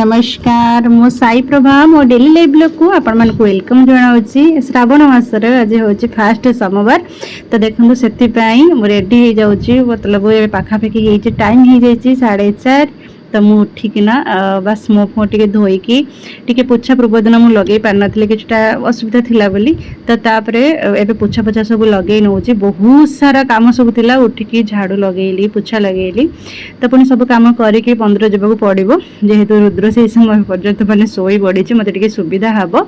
नमस्कार मो साई प्रभा मो डेली लाइफ ब्लॉग को आपण मन को वेलकम जनावछि। श्रावण मासर आज होछि फास्ट सोमवार तो देखंतु सेति पई मो रेडी हो जाउछि मतलब ए पाखापाखि हे टाइम हो जाइछि 4:30 तो मु उठिकिना बस मो फो टिके धोईकी टिके पोछा पूर्वदिन मु लगे पार नथले किछटा असुविधा थिला बोली तो तापरे एबे पोछा पोछा सब लगे नउछि बहुत सारा काम सब थिला उठिकी झाड़ू लगेली पोछा लगेली तो पुनी सब काम करिके 15 जबाको पड़िबो जेहेतु रुद्र से समय पर्यंत माने सोई पड़ी मते टिके सुविधा हबो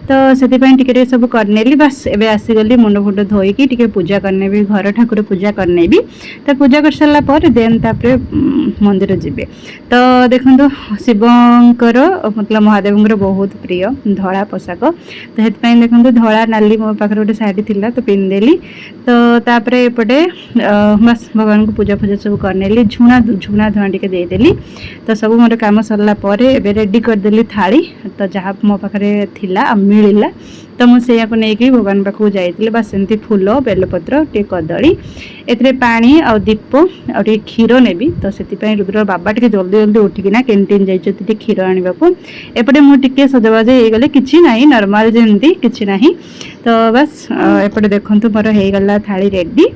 तो सेति पई टिके सब करनेली बस एबे आसी गली मुंड फुंड धोईकी टिके पूजा करने भी घर ठाकुर पूजा करने भी तो पूजा कर सारा पर देन तापरे मंदिर जिबे तो देखो शिवंकर मतलब महादेव बहुत प्रिय धड़ा पोशाक तो हेतु देखो धड़ा नाली मो पाखे गोटे शाढ़ी थी तो पिंधेली तो तापर एपटे बस भगवान को पूजा पूजा सब करनेली झुणा झुणा धुआ टे देदेली तो सब मोर कम सरला रेडी करदेली थाली तो जहाँ मो पाखे थिला मिलला तो मुझे नहीं भगवान पाखक जाइए बस एमती फूल बेलपत्र टे कदली ए पानी आ दीप आ क्षीर नेबी तो से रुद्र बाबा टे जल्दी जल्दी उठिकिना कैंटीन जाइए क्षीर आने को एपटे मुझे सजबाज हो गले कि ना नॉर्मल जमी कि ना तो बस एपटे देखो मोर हो गला थाली रेडी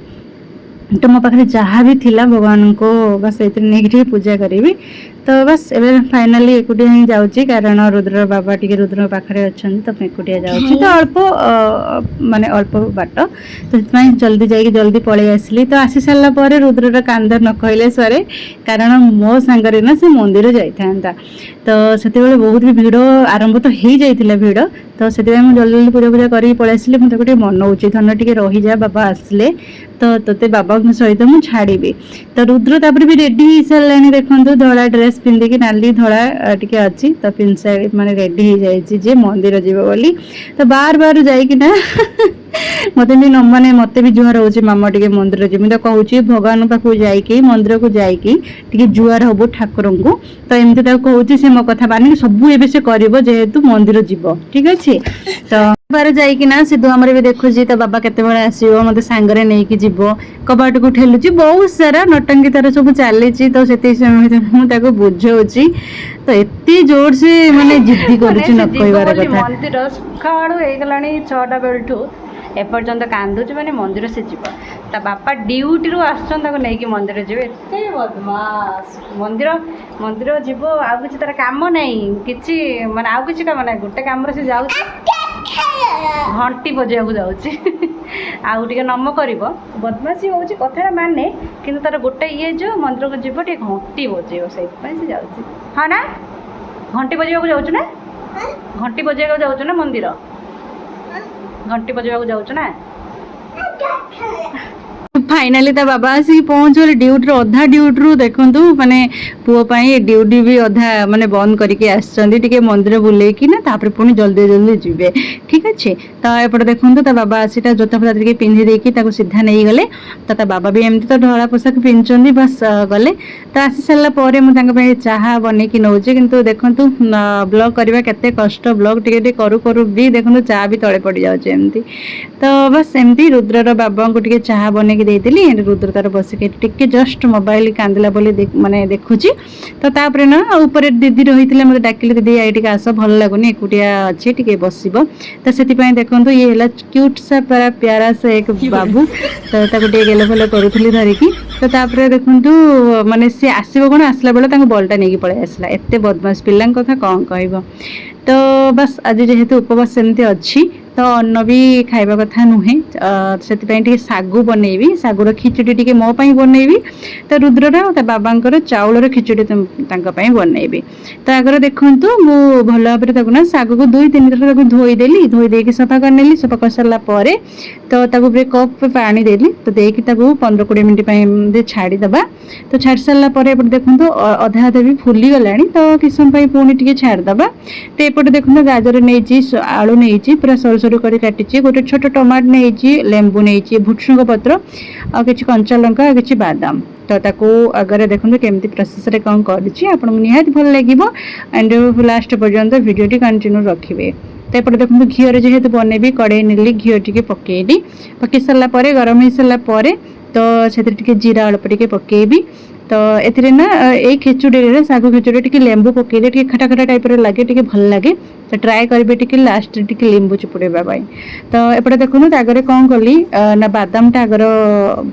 तो मो पाखे जहाँ भी थिला भगवान को बस ये पूजा करी तो बस एबे फाइनली एकुटिया ही जाउची कारण रुद्र बाबा टिके रुद्र पाखरे अछन तो एकुटिया जाउची तो अल्प माने अल्प बाट तो इतमाई जल्दी जाई जल्दी पळे आसली तो आसी साला परे रुद्रर कांदर न कहले सरे कारण मो संगरे ना से मंदिर जाई थांता तो सेते बेले बहुत भी भीड़ आरंभ तो हो जाइतिला भीड़ तो से जल्दी जल्दी पूजा पूजा करी पळे आसली मते गोटे मन होची धन टिके रही जा बाबा आसले तो तोते बाबा सहित मु छाड़ीबी तो रुद्र तापर भी रेडी हो सारानी देखंतु धड़ा ड्रेस पिंधिकी नाली धड़ा टिके अच्छी तो पिंसाड़ी माने रेडी हो जाइए जे मंदिर जीव बोली तो बार बार जाइकिना मत भी न माने मत भी जुआर हो मामा टिके मंदिर जी तो कहूँ भगवान पाखु जाइकी मंदिर को जाइकी टिके जुआर हबो ठाकुर को तो एमती कहूँ से मो कथा मानिक सब एबे से करिवो जेहेतु मंदिर जीव ठीक अच्छे तो बार जाइकिना सिद्धू आमर भी देखुची तो बाबा केते बेले आसीबो मते सांगरे नेकी जीवो कबाट को ठेलुची बहुत सारा नटंगी तार सब चली तो से मुझे बुझाऊँगी तो एते जोर से माने जिद्दी करुची न कहबार कथा मंदिर सकाळू हो गलानी 6टा बेलठू एपर्यंत कांदुची माने मंदिर से जीव ता बापा ड्यूटी रु आछन ताको नेकी मंदिर जीव एते बदमाश मंदिर मंदिर जीव आ किछि तार काम नाही किछि माने आ किछि काम नाही गोटे काम रे से जाउ घंटी बजाइया जाऊँगी आउ टे नम कर बदमाशी हूँ कथा माने कि तार गोटे ये जो मंदिर को जीव टे घंटी बजेब से जाऊँगी हाँ ना घंटी बजाइया जाऊँ ना घंटी बजाइया जाऊँ ना मंदिर घंटी बजाइया जाऊँ ना फाइनाली ता बाबा आसिक पहुँच गले ड्यूटी अधा ड्यूटी रू देखु माने पुओ पाई ड्यूटी भी अधा माने बंद करके आसचंदी टिके मंदिर बुलेकी ना तापर पुणी जल्दी जल्दी जीवे ठीक अच्छे तो एपटे देखु ता बाबा आसीटा जोता फता टिके पिंधि देकी ताको सीधा नहीं गले तो बाबा भी एमती तो ढला पोशाक पिंधुचंदी बस गले तो आसी सारा पर मुझे चाहा बनईकी नौचे किंतु देखु ब्लॉग करवा केते कष्ट ब्लॉग टिके करू करू भी देखु चाह भी तले पड़ जाउचे एमती तो बस एमती रुद्रर बाबा को टिके चाह बनईकी देली रुद्र तार बसिक टिके जस्ट मोबाइल कांदिला बोली माने देखुची तो तापर ना ऊपर दीदी रही मत डाकिले दीदी आई टिके आस भल लगुनि एकुटिया अच्छे टिके बसिबो तो से देखो ये है क्यूट सा पूरा प्यारा सा एक बाबू तो ताको टिके गेले भल करूथली धरिकी तो तापर देखु माने से आसीबो कोन आसला बेले बॉलटा नहीं पळे आसला एते बदमाश पिलां कथा कौन कहबो तो बस आज जेहेतु उपवास सेमती अच्छी तो अन्न भी खाइबा कथा नुहे से सागु बनैबी सागुर खिचड़ी टिके मो पाई बनैबी तो रुद्रर बाबांकर चाउलर खिचड़ी तांका बनैबी तो आगर देखंतु मु भल भाबरे ताकु ना सागु को 2-3 थर ताकु धोई देकी सफा करनेली सफा कर सारा परे तो ताकु पूरे कप पानी देली तो देकी ताकु 15-20 मिनिट पई छाड़ी दबा तो छाड़ सारा परे एपटे देखंतु अधा अधा भी फुली गलानी तो किस समय पुणी टिके छाड़ दबा तो एपटे देखंतु गाजर नेची आलू नेची पूरा सर सरू कर काटी गोटे छोट टमाट नहीं लेंबू नहीं भुसुंग पत्र आ कि कंचा लंका कि बादाम तो ताको अगर देखो केमती प्रोसेस रे कौन कर निहाती भल लगे एंड लास्ट पर्यंत वीडियो कंटिन्यू रखिए तो एपटे देखो घीर जेहेतु बनैबी कड़े नेली घी टी पकईली पकई सारापर गरम हो सारापर तो से जीरा अल्प टे पकईबी तो एथिरे ना ए खिचुड़ी रे सागु खिचुड़ी टिके लेंबू पकेले टिके खटा खटा टाइप रे लागे टिके भल लागे तो ट्राए करबे टिके लास्ट टिके लेंबू चिपुड़ेबा पाई। तो एपटे देखुनु तागरे कोन कली ना बादाम टा आगर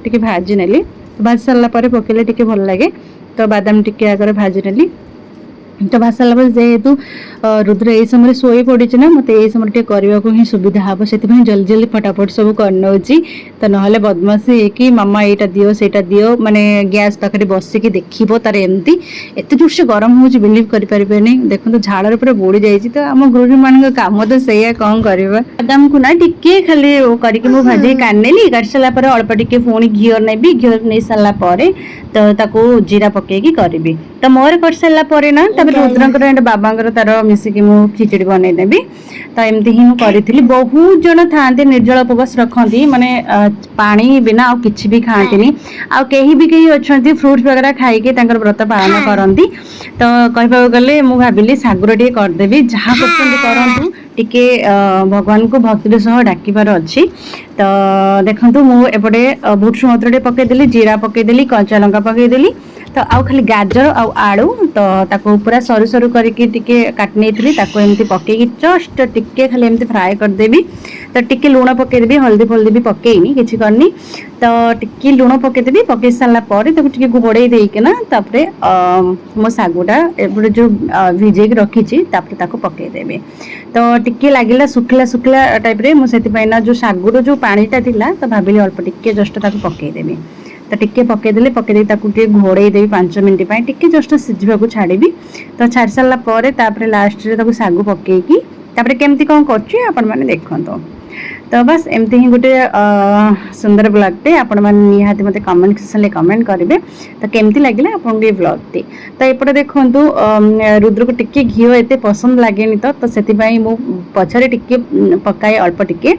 टिके भाजी नेली भाजी सारला परे पकेले टिके भल लागे तो बादाम टिके आगर भाजी नेली तो भाजी सारला परे जेहेतु रुद्र ए समय सोई पड़ी ना मत ए समय टे करने को ही सुविधा हम से जल्दी जल्दी फटाफट सब करनौची तो ना बदमाशी कि मामा यहाँ दियो सेटा दियो माने गैस पाखे बसिकी देखो तार एमती एत जोर से गरम हो बिलीव करें देखो झाड़ पूरा बोड़ी जाइए तो आम गृहिणी मान कम तो सैया कौन करवा बादाम को ना टिके खाली करके मुझे भाजी काटेली काट सारापर अल्प टिके पुणी घीर नेबी घीर नहीं सारापर तो ताको जीरा पकईकी करी तो मोर कर सारापर ना रुद्रंकर एंड बाबांकर तार मिसिकी मु खिचड़ी बनईदेवी तो एमती ही मुझे करी बहुत जन था निर्जल उपवास रखती माने पानी बिना आ किछि भी खाती आ कहीं भी कहीं अच्छा फ्रुट्स वगैरह खाइके व्रत पालन करती तो कहवा गले मु भाविली सागुर टे करदेवी जहाँ करूँ टिके भगवान को भक्ति सह डाकिबार अच्छी तो देखंतु मु एपटे भुसुंग पत्र पकईदेली जीरा पकईदेली कंचा लंका पकईदेली तो आउ खाली गाजर आउ आलू तो ताको पूरा सरू सरू करके टिके काट नहीं ताको एमती पकईकी जस्ट टिके खाली एमती फ्राए करदेवी तो टिके लुण पकईदेवी हल्दी फल्दी भी पकईनी किसी करनी तो टिके लुण पकईदेवी पकई सारा पर टिके घोड़े देना तापरे मो सागुटा एपटे जो भिजे रखी ताको पकईदेवी तो टिके लगिला सुखला सुखला टाइप रे मु सेति ना जो सागुर जो पानीटा थिला तो भाविली अल्प टिके जस्ट ताको पकईदेवी तो टिके पकईदेली पकईदे टे घोड़े देवी 5 मिनट टिके जस्ट सिझा को छाड़ी तो छाड़ी सारा पर लास्ट रे सागु पकईकी केमती कौन कर देखो तो बस एमती ही गोटे सुंदर ब्लॉगटे आपण मैंने निहाती मत कमेंट सेक्शन कमेंट करेंगे तो केमती लगे आपन ब्लॉगटी तो एपटे देखूँ रुद्र को टिके घी एत पसंद लगे तो से पछरे टिके पकाए अल्प टिके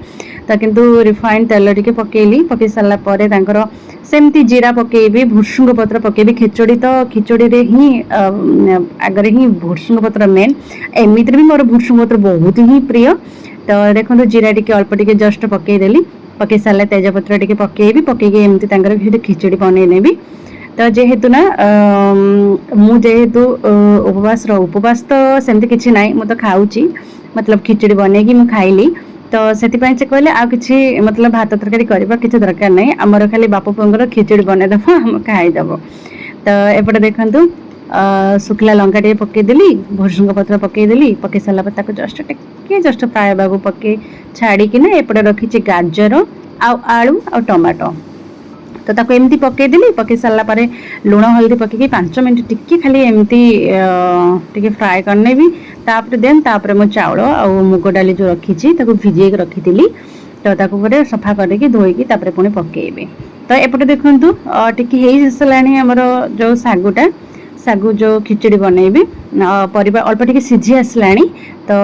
तो किंतु रिफाइंड तेल टिके पकेली पकई सारा पर सेमती जीरा पकेबी भुसुंग पत्र पकेबी खिचड़ी तो खिचड़ी रे ही आगे ही भुसुंग पत्र मेन एमती भी मोर भुसुंग पत्र बहुत ही प्रिय तो देखो जीरा टिके अल्प टिके जस्ट पकईदेली पकई सारा तेजपत्र टिके पकेबी पकईकी एमती खिचड़ी बनईनेबी तो जेहेतु ना मुझेतु उपवास तो सेमती किसी ना मुझे खाऊची मतलब खिचड़ी बनईकी मु खाइली तो से कहले आ कि मतलब भात तरकारी करवा किसी दरकार नहीं आमर खाली बापा पुअर खिचड़ी बनईदेव आम खाईदेव तो एपटे देखु शुखला लंका टे पकईदेली भुसुंग पत्र पकईदेली पकई सारा पर जस्ट टे जस्ट फ्राए बाबू पकई छाड़ी एपटे रखी गाजर आलू आ टमाटो तो ताको एमती पकईदेली पकई सारा पर लुण हल्दी पकईकी 5 मिनट टिके खाली एमती टिके फ्राए करनेबी तापर देन तापर मो चाउल आ मुग डाली जो रखी भिजे रखी तो ताको सफा करके धोईकी तापर पुणी पकईबे तो एपटे देखंतु टिके हेई सलाणी हमर जो सागुटा सागु जो खिचड़ी बनईबी परिबा अल्प टिके सिझी आसलाणी तो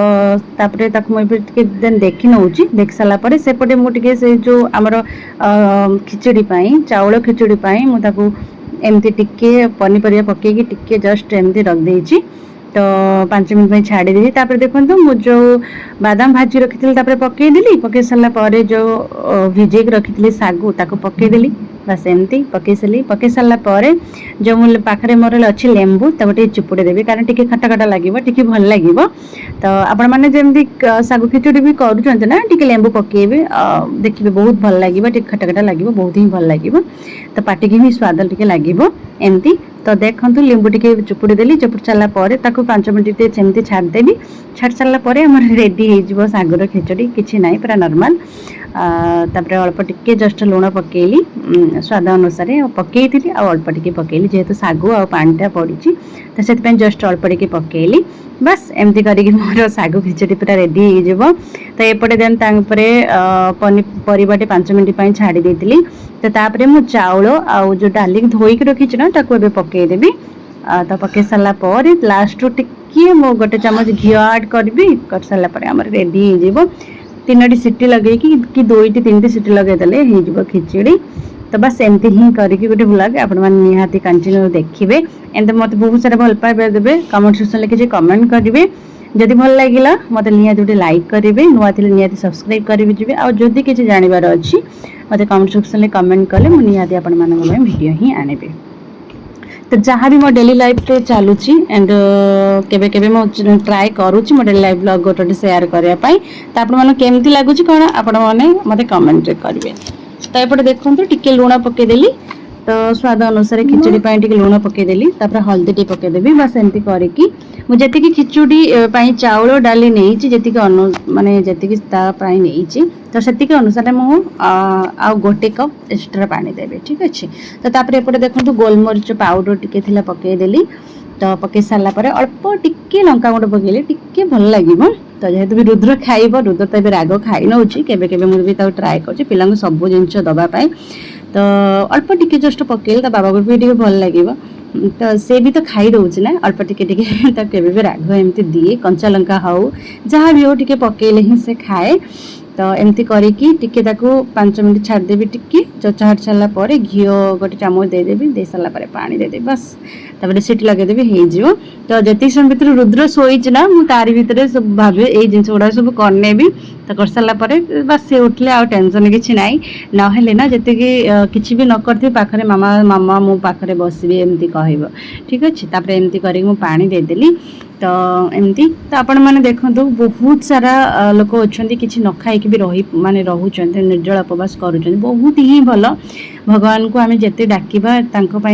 तापरे ताको मैं टिके देन देखि नउची देख साला परे सेपटे मु टिके से जो हमर खिचड़ी पाई चाउल खिचड़ी पाई मु ताको एमती टिके पनीपरिया पकेकी टिके जस्ट एमती रख देइची तो 5 मिनट छाड़ी दी तापर देखो मु जो बादाम भाजी रखी पकईदेली पकई सारा पर जो भिजे रखी सागु ताको पकईदेली बस एमती पकई सारी पकई सारा पर जो मु पाखे मोर अच्छी लेंबू ताको चिपुड़ी देवी कारण टिके खटा खटा लगे टिके भल लगे तो आपण मैंने जमी सागु खिचड़ी भी करुँच ना टिके लेंबू पकईबे देखिए बहुत भल लगे टिके खटा खटा लगे बहुत ही भल लगे तो पाटिकी भी स्वाद टिके लगे एमती तो देखो लेंबू टिके चुपुड़ी देली चुपुड़ी सारा पर 5 मिनट सेमती छाड़देवी छाड़ सारा पर रेडी हो सागर खिचड़ी किसी ना पूरा नॉर्मल तापर अल्प टिके जस्ट लुण पकेली स्वाद अनुसार पकई थी अल्प टिके पकेली जेहेतु सागु आ पानीटा पड़ी तो से जस्ट अल्प टिके पकेली बस एमती करके मोर सागु खिचड़ी पूरा रेडी हो तो एपटे देन पनीपरियाटे 5 मिनट छाड़ी देती तो तापर मु चाउल आउ जो डाली धोईकी रखी ना ताको पकईदेवी तो पकई सारा पर लास्ट टिके मो गोटे चामच घी ऐड करी कर सारा पर आम रेडी हो 3टी सीटी लगे कि 2टी 3टी सीटी लगेदेले हो खिचड़ी तो बस एमती ही करके गोटे ब्लॉग आपति कंटिन्यू देखिए एमती मत बहुत सारा भल पाइबा देवे कमेंट सेक्शन किसी कमेंट करेंगे जदि भल लगे मत निहाती गोटे लाइक करेंगे नुआ थी निहाती सब्सक्राइब करेंगे जी आदि किसी जानवर अच्छी मत कमेंट सेक्शन कमेंट कले मुझे निहाती भिडियो ही आने तो जहाँ भी मो डेली लाइफ रे चलुची एंड केबे केबे मो ट्राई करूची मो डेली लाइफ ब्लॉग गोटे शेयर करने तो आपण मन केमती लगुच कौन आपण मैंने मत कमेंट करेंगे। तो एपटे देखो टिके लुण पकईदेली तो स्वाद अनुसार खिचड़ी टी लुण पकईदेली हल्दी टी पकईदेवी बस एमती करके मुझे खिचुड़ी चाउल डाली नहीं जी माने जी नहीं तो से अनुसार मुझे गोटे कप एक्सट्रा पानी देवे ठीक अच्छे। तो तापर एपटे देखो गोलमरीच पाउडर टिके थिला पकईदेली तो पकई सारा पर अल्प टिके लंका गुंड पकईले टिके भल लगे। तो जेहेतु भी रुद्र खाइब रुद्र तो ये राग खाई नौ केवे मुझे ट्राए कर पिला सब जिन दवापाई तो अल्प टिके जस्ट पकईले तो बाबा को भी भल लगे तो से भी तो खाई दौर ना अल्प टिके टिके तो केवे भी राग एमती दिए कंचा लंका हाउ जहाँ भी हो टिके पकईले ही से खाए। तो एमती करके टिके 5 मिनट छाड़देवी टिके चचाहट सारापर घी गोटे चामच देदेवी दे सारापर पानी देदेवी बस तापर सीटी लगेदेवी हो। तो जी समय भर रुद्र शोची ना मुझे तारी भितर सब भावे ये जिन गुड़ा सब करनेबी तो कर सारापर बस से उठले आ टेंशन किसी ना नहेले ना जी किसी भी न कर पाखे मामा मामा मो पाखे बसबी एमती कह ठीक अच्छे। तापर एमती कर पानी देदेली तो एमती तो आपण मैंने देखो बहुत सारा लोक अच्छा किसी न खाई भी रही माने रोचन निर्जल उपवास करुँच बहुत ही भल भगवान को आम जिते डाकिबा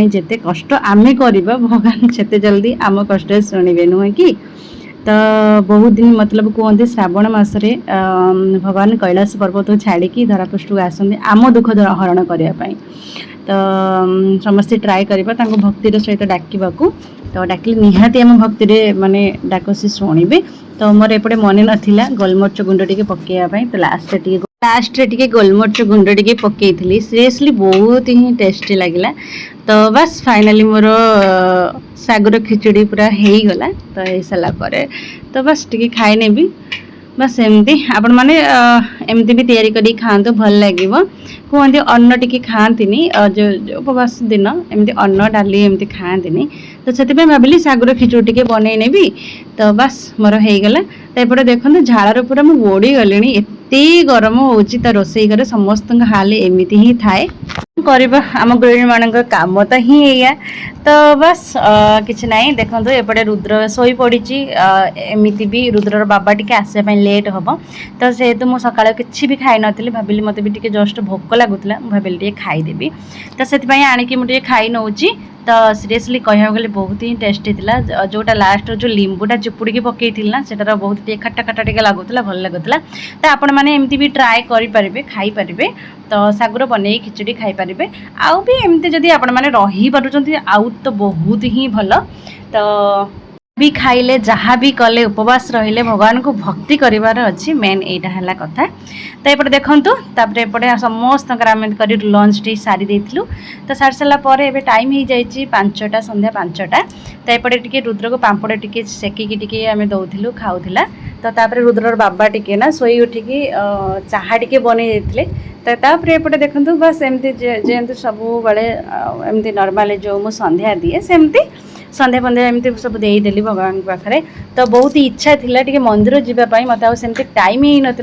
जिते कष्ट आम करवा भगवान से जल्दी आम कष्ट शुणे नुहे कि। तो बहुत दिन मतलब कहते श्रावण मसरे भगवान कैलाश पर्वत छाड़ी धरापृष्ठ को आसते आम दुख हरण करने तो समस्ते ट्राए करवा भक्तिर सहित डाकवाक तो डाकिले निहाती आम भक्ति माने डाक से शुणे। तो मोर एपटे मन नाला गोलमरिच गुंड टी पकईवाई तो लास्ट टे गोलमरिच गुंड टी पकई सीरियसली बहुत ही टेस्टी लगे। तो बस फाइनाली मोर सागर खिचड़ी पूरा हो गला तो हो सारापर तो बस टी खाई नेबी बस एमती आपण मैंने एमती भी तैयारी करी खातु भल लगे कहते अन्न टी खाती जो उपवास दिन एमती अन्न डाली एमती खाती तो से भाविली सागर खिचड़ी टी बन नेबी तो बस मोर हो गला। तो एपटे देखो झाड़ पूरा मुझे बोड़ी गली एत गरम हो रोसई घरे समस्त हाल एमती ही थाए करवा आम गृहिणी मान काम तो ही या तो बस किसी ना देखो एपटे रुद्र शोई पड़ी एमती भी रुद्रर बाबा टी आसपा लेट हम तो सेहेतु मुझे सका कि भी खाई नी भाविली मत भी टे जस्ट भोक लगुला भाविली टे खाईदेवी तो से आणिकी मुझे खाई नौ। तो सीरियसली कह गले बहुत ही टेस्टी था जोटा लास्ट जो लिंबूटा चिपुड़ी पकई ना सेटार बहुत टे खट्टा खट्टा टे लगुला भल लगुला। तो आपण मैंने एमती भी ट्राए करें खाई पारे तो सागर बन खिचड़ी खाई पारे आउ भी एमती जदि आपण मैंने रही पारुचंती आउ तो बहुत ही भल। तो भी खाइले जहाँ भी कले उपवास रहिले भगवान को भक्ति करिवार अच्छी मेन एटा हला कथा। तो एपटे देखंतु तापरे एपटे समस्त आम कर लंच टी सारी देथिलु तो सारी सारा पर एबे टाइम हो जाइए 5टा संध्या 5टा। तो एपटे टिके रुद्र को पांपड़ टिके सेकिकी टिके आम दौथिलु खाउथिला तो तापरे रुद्रर बाबा टिके ना सोई उठिकी चाहा टिके बनै देथिले। तो तापरे एपटे देखंतु बस एमती जेंतु सब बड़े एमती नॉर्मल जो मु संध्या दिए सेमती संध्या पंध्या एमती सब देदेली भगवान पाखे। तो बहुत ही इच्छा थी मंदिर जावाई मत आमती टाइम ही न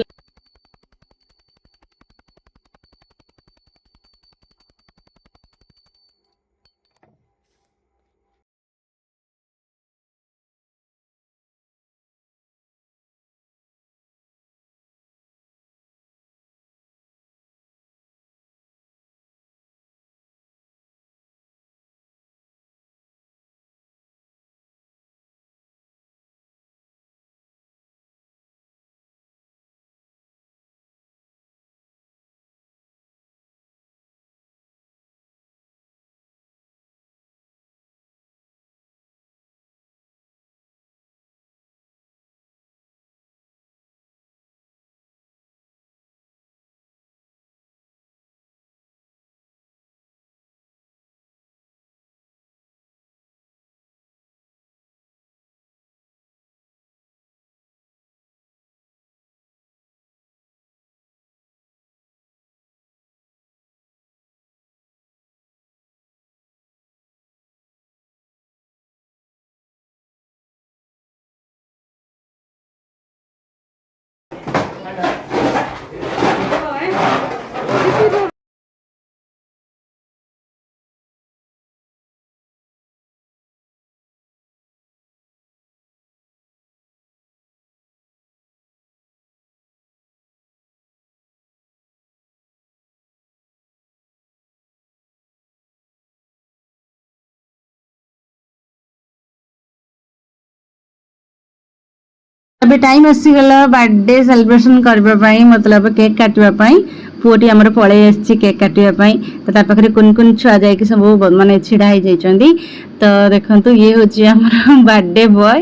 ଏବେ ଟାଇମ୍ ଆସିଗଲା बर्थडे सेलिब्रेशन करबा पई मतलब केक काटवा पई पुओटी हमर पळे आछि केक काटवा पई त तार पाखरे कुन कुन छुआ जाय कि सब माने छिडा हो जाइछंदी तो देखंतु ये होछि हमर बर्थडे बॉय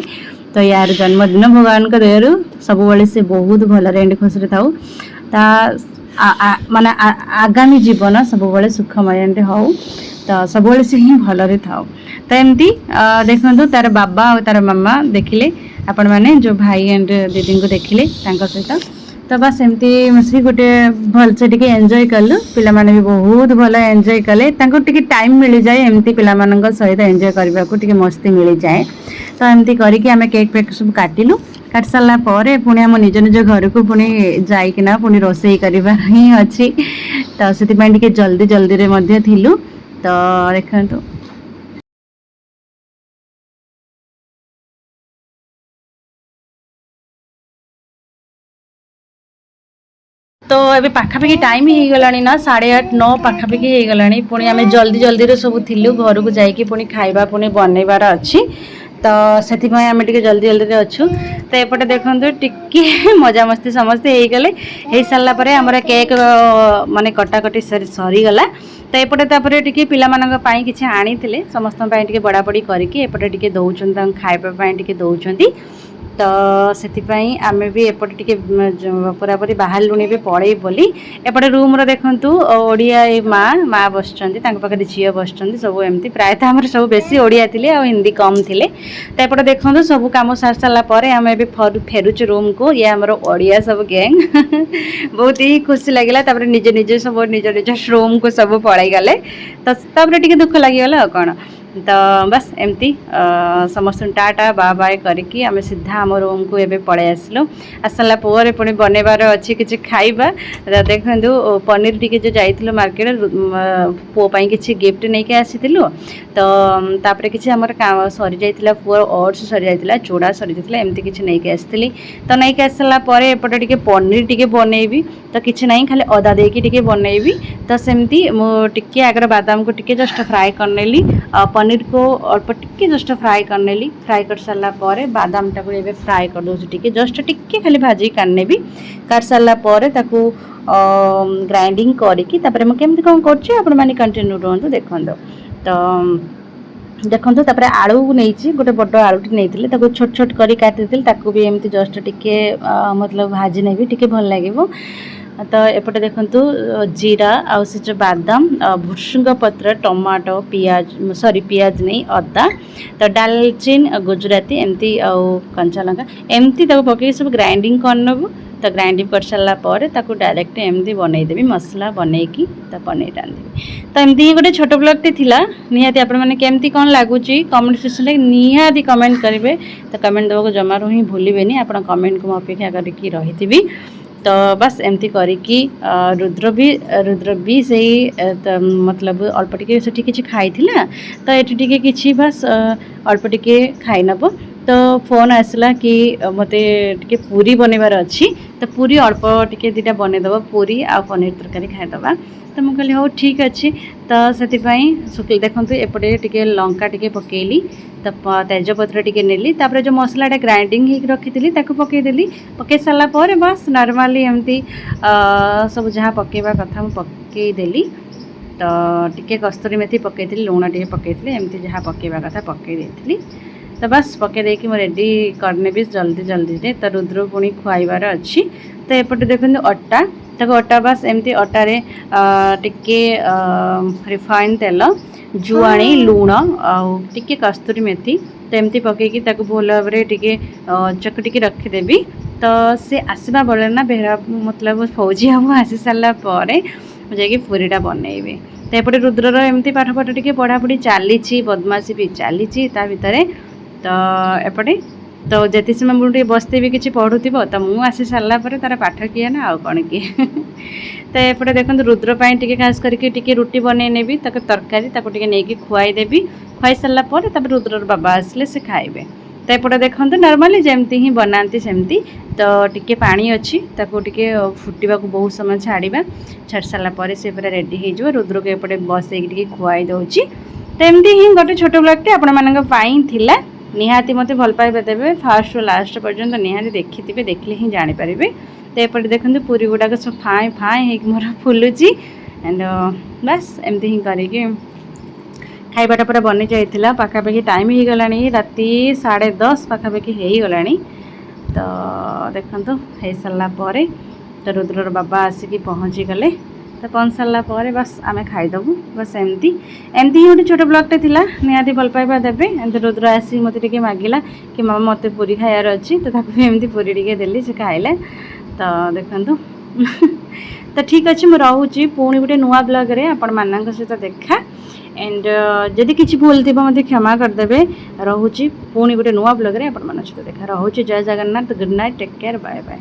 तो यार जन्मदिन भगवान को दयारु सब बेले से बहुत भल एंड खुश रे थाउ ता माने आगामी जीवन सब बेले सुखमय एंड हो तो सब बेले से ही भल रे थाउ तो एमती देखंतु तार बाबा और तार मामा देखिले आपण मैंने जो भाई एंड दीदी को देखिले सहित तो बस एमती मिसिक गोटे भलसे टिके एंजॉय कलु पिला माने भी बहुत भल एंजॉय कले टिके टाइम मिल जाए एमती पिला मानक सहित एंजॉय करबा को टिके मस्ती मिल जाए तो एमती करिकि आमे केक पेक सब काटिलु काट सारा पर पुणी आम निज निज घर को पुणी जाइकिना पुणी रोषेई करबा ही अछि तो सेति पई टिके जल्दी जल्दी रे मध्ये थिलु तो देखंतु तो अभी पाखापाखि टाइम हो गलानी ना 8:30-9 पाखापाखि हो गलानी पुणी आम जल्दी जल्दी रे सब थिलु घर को जाइकी पुणी खाइबा पुणी बनैबार अच्छी तो से आम टे जल्दी जल्दी रे अच्छु तो एपटे देखो टिके मजा मस्ती समस्ते हो गले हो सारापर आमर केक माने कटाकटी सरीगला तो एपटे तापर टिके पिला मानक पई किछि आनीथिले समस्त पई टिके बड़ाबड़ी करके एपटे टिके दउछन खाइबा पई टिके दउछंती तो से आम भी एपटे टिके पूरापूरी बाहर लुणी भी पड़े बोली एपटे रूम रो देखंतु ओडिया माँ बसचंती तांको पाखरे झियो बसचंती सब एमती प्रायतः हमर सब बेसी ओडिया थिले आ हिंदी कम थिले तो एपटे देखंतु सब काम सार सारा पर आम ए फेरुच रूम को ये हमर ओडिया सब गैंग बहुत ही खुशी लगिला तापर निज निज सब निज निज रूम को सब पळाई गले तो तापर टिके दुख लागिगला कौन तो बस एमती समस्त टाटा बा बाय करके आम सीधा आम रूम को एबे पड़े आसलु आसला पर पुणी बनैबार अच्छी किसी खाइबा देखो पनीर टिके जो जाइथिलु मार्केट पुओ पई किसी गिफ्ट नहीं के आसीथिलु तो तापर किसी हमर सरी जाइथिला पुओ ओट्स सरी जाइथिला चूड़ा सरी जाइथिला एमती किसी नहीं के आसीथिली तो नहीं के आसला पर एपटे टिके पनीर टिके बनैबी तो किसी नहीं खाली अदा देकी टिके बनैबी तो सेमती मो टिके आगर बादाम को टिके जस्ट फ्राई करनेली पनीर को अल्प टिके जस्ट फ्राई करनेली फ्राई कर सारा पर बादाम टाक फ्राई कर दूसरी टिके जस्ट टिके खाली भाजी काटने भी काट सारा पर ताकू ग्राइंडिंग करके तापर मैं केमती कौन करछि आपण माने कंटिन्यू रहंतु देखंतु तो देखंतु तापर आलू नहीं गोटे बड़ आलूटी नहीं ताको छोट छोट करी काटिथिल ताको भी एमती जस्ट टिके मतलब भाजी नहीं भी टिके भल लागिवो तो एपटे देखंतु जीरा आउ से जो बादाम भुसुंग पत्र टमाटो पियाज सॉरी पियाज नहीं अदा तो डालचीन गुजराती एमती आउ कंचा लंका एमती ताको पके सब ग्राइंडिंग करनबु तो ग्राइंडिंग कर सारा पर ताको डायरेक्ट एमती बनईदेवी मसला बनईकी तो पनीर रांधि तो एमती ही गोटे छोट ब्लॉगटे थिला निहाती आपण माने केमती कोन लागुची कमेंट सेक्शन रे निहाती कमेंट करेंगे तो कमेंट देबो जमारू ही भूलिबेनी आपण कमेंट को अपेक्षा करके रहिथिबी तो बस एमती करिकी रुद्र भी सही मतलब अल्प टिके सेठी किछि खाइथिला तो एठी टिके किछि बस अल्प टिके खाइ नबो तो फोन आसला कि मते टिके पूरी बनैबार अच्छी तो पूरी अल्प टिके दीटा बनै दबो पूरी आ पनीर तरकारी खाइ दबा तो मुझे कहली हो ठीक अच्छे तो से शुक्ल देखते एपटे टिके लंका टिके पकेली तो तेजपत्र टिके नेली तापर जो मसलाटा ग्राइंडिंग हो रखी पकईदेली पकई सारा पर बस नॉर्मली एमती सब जहाँ पकेबा कथा पकईदेली तो टिके कस्तूरी मेथी पकईली लुण टिके पकईली एमती जहाँ पकेबा कथा पकईदी तो बस पकई देकी मैं रेडी करने भी जल्दी जल्दी रे तो रुद्र पुणी खुआइबार अच्छी तो एपटे देखते अटा ताको अटा बस एमती अटारे टिके रिफाइन तेल जुआणी लुण टिके कस्तूरी मेथी तो एमती पकईकी ताको भल भाव टिके चकटिकी रखीदेवी तो से आसवा बेले ना बेहरा मतलब फौजी हम आसी सारा पर जाकि पूरीटा बनइबे तो एपटे रुद्रर एमती पाठपाठ टिके पढ़ापढ़ी चली बदमाशी भी चली भितर तो एपटे तो जति समय मुझे बसते भी किसी पढ़ुव तो मुझे आसी सारा पर तार पाठ किए ना आउ कौन किए तो एपटे देखो रुद्र टिके खास करके रुटी बनई नेबी तरकारी टिके नहीं खुआईदेवी खुआई सारा पर रुद्र बाबा आसले से खाइबे तो एपटे देखो नॉर्मली जमती ही बनाती सेमती तो टिके पानी अच्छी टिके फुटा को बहुत समय छाड़ा छाड़ सारा पर से पूरा रेडी हो रुद्र को एपटे बसई खुआई दूची तो एमती ही गोटे छोट ब्लॉगटे आपण मानक थिला निहाती मते भल पाइबा देबे फास्ट रु लास्ट पर्यंत निहाती देखिथिबे देखले ही जानि परिबे। तो एपटे देखंतु पूरी गुडाक सब फाए फाए हे मोर फुलुची एंड बस एमती ही करिके खाइबाटा पूरा बनी जाइथिला पाखापाखि टाइम ही गलानी राति 10:30 पाखापाखि हे गलानी। तो देखंतु हे सरला परे तो रुद्रर बाबा आसिकी पहुँची गले तो पहुँच सारा पर बस आम खाईदेबू बस एमती एमती ही गोटे छोट ब्लगटे थिला निहाती भल पाइबा देबे। एमती रुद्र आसी मते टिके मागिला कि मामा मते पूरी खाइबार अच्छी तो ताकू एमती पूरी टिके देली से खाइले। तो देखंतु तो ठीक अच्छे मुझे रोचे पुणी गोटे नुआ ब्लॉग रे आपण मानक सहित देखा एंड जदि किसी भूल थी मत क्षमा करदे रोचे पुणी गोटे नुआ ब्लॉग रे आपण मान सहित देखा रोचे। जय Jagannath good night take care bye bye.